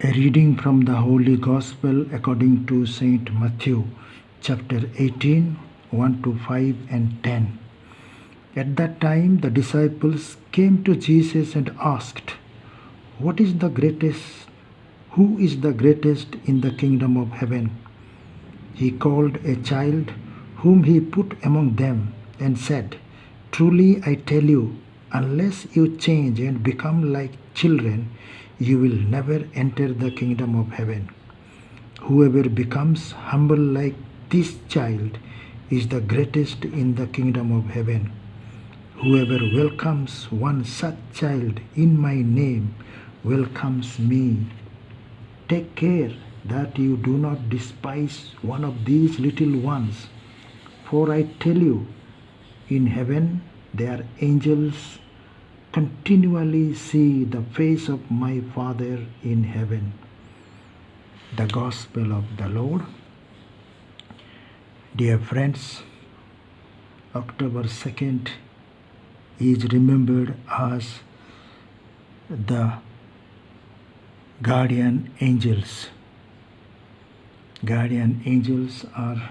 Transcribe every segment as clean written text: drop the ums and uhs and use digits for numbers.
A reading from the Holy Gospel according to Saint Matthew, chapter 18, 1 to 5 and 10. At that time the disciples came to Jesus and asked, "What is the greatest? Who is the greatest in the kingdom of heaven?" He called a child whom he put among them and said, "Truly I tell you, unless you change and become like children, you will never enter the kingdom of heaven. Whoever becomes humble like this child is the greatest in the kingdom of heaven. Whoever welcomes one such child in my name welcomes me. Take care that you do not despise one of these little ones, for I tell you, in heaven their angels continually see the face of my Father in heaven." The Gospel of the Lord. Dear friends, October 2nd is remembered as the guardian angels. Guardian angels are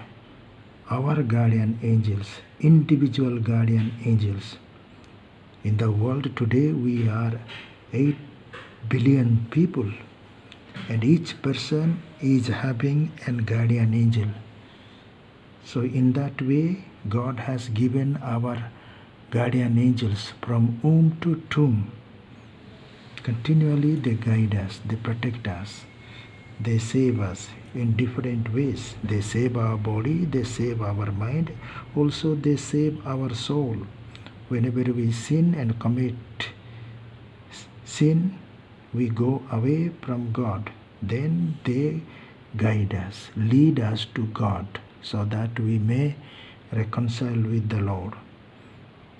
our guardian angels, individual guardian angels. In the world today, we are 8 billion people, and each person is having a guardian angel. So in that way, God has given our guardian angels from womb to tomb. Continually they guide us, they protect us, they save us in different ways. They save our body, they save our mind, also they save our soul. Whenever we sin and commit sin, we go away from God. Then they guide us, lead us to God, so that we may reconcile with the Lord.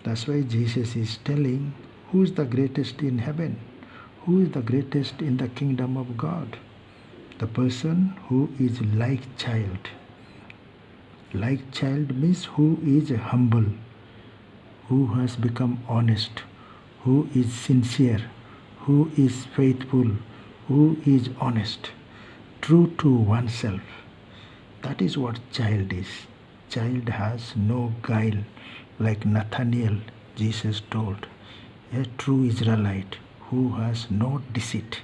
That's why Jesus is telling, who is the greatest in heaven? Who is the greatest in the kingdom of God? The person who is like child. Like child means who is humble, who has become honest, who is sincere, who is faithful, who is honest, true to oneself. That is what child is. Child has no guile, like Nathaniel, Jesus told, a true Israelite who has no deceit.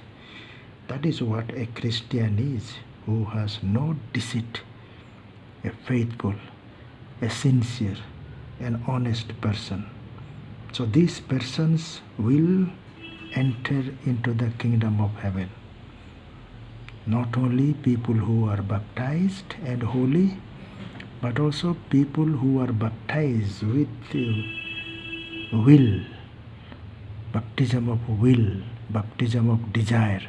That is what a Christian is, who has no deceit, a faithful, a sincere, an honest person. So these persons will enter into the kingdom of heaven. Not only people who are baptized and holy, but also people who are baptized with will, baptism of will, baptism of desire,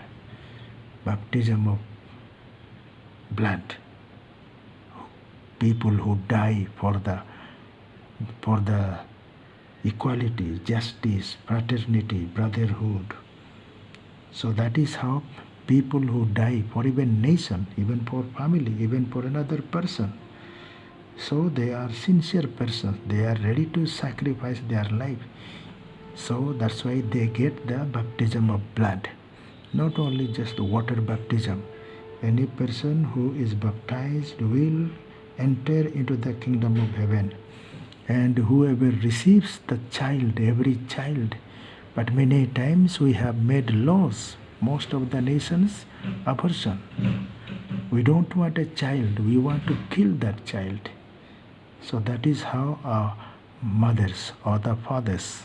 baptism of blood. People who die for the equality, justice, fraternity, brotherhood. So that is how people who die for even nation, even for family, even for another person. So they are sincere persons. They are ready to sacrifice their life. So that's why they get the baptism of blood. Not only just water baptism. Any person who is baptized will enter into the kingdom of heaven. And whoever receives the child, every child, but many times we have made laws, most of the nations, abortion. We don't want a child, we want to kill that child. So that is how our mothers or the fathers,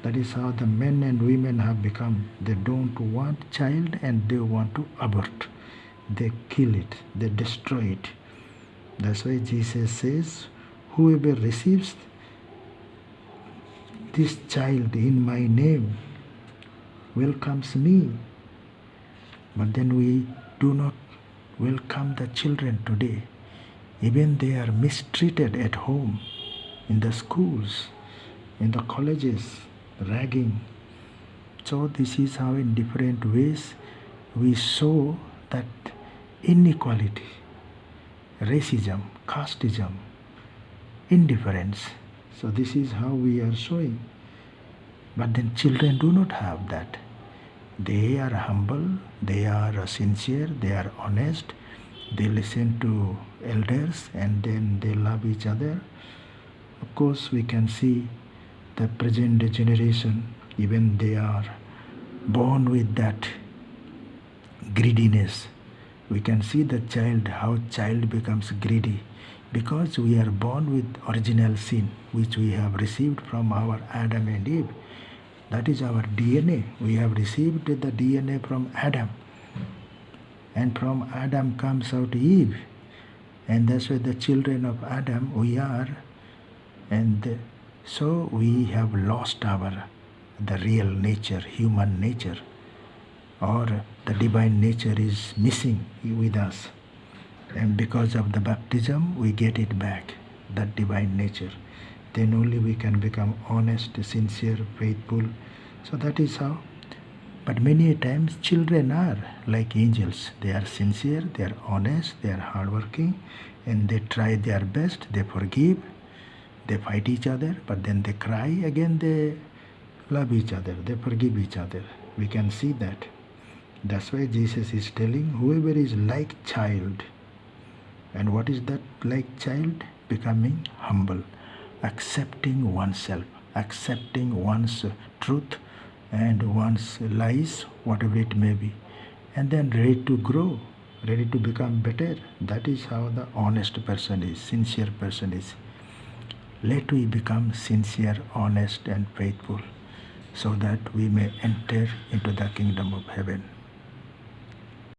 that is how the men and women have become. They don't want child and they want to abort. They kill it, they destroy it. That's why Jesus says, whoever receives this child in my name welcomes me. But then we do not welcome the children today. Even they are mistreated at home, in the schools, in the colleges, ragging. So this is how in different ways we show that inequality, racism, casteism, indifference. So this is how we are showing. But then children do not have that. They are humble, they are sincere, they are honest, they listen to elders, and then they love each other. Of course, we can see the present generation, even they are born with that greediness. We can see the child, how child becomes greedy, because we are born with original sin, which we have received from our Adam and Eve. That is our DNA. We have received the DNA from Adam. And from Adam comes out Eve. And that's why the children of Adam we are. And so we have lost the real nature, human nature. Or the divine nature is missing with us. And because of the baptism, we get it back, that divine nature. Then only we can become honest, sincere, faithful. So that is how. But many times children are like angels. They are sincere, they are honest, they are hardworking, and they try their best, they forgive, they fight each other, but then they cry, again they love each other, they forgive each other. We can see that. That's why Jesus is telling, whoever is like child. And what is that like child? Becoming humble, accepting oneself, accepting one's truth and one's lies, whatever it may be, and then ready to grow, ready to become better. That is how the honest person is, sincere person is. Let we become sincere, honest and faithful, so that we may enter into the kingdom of heaven.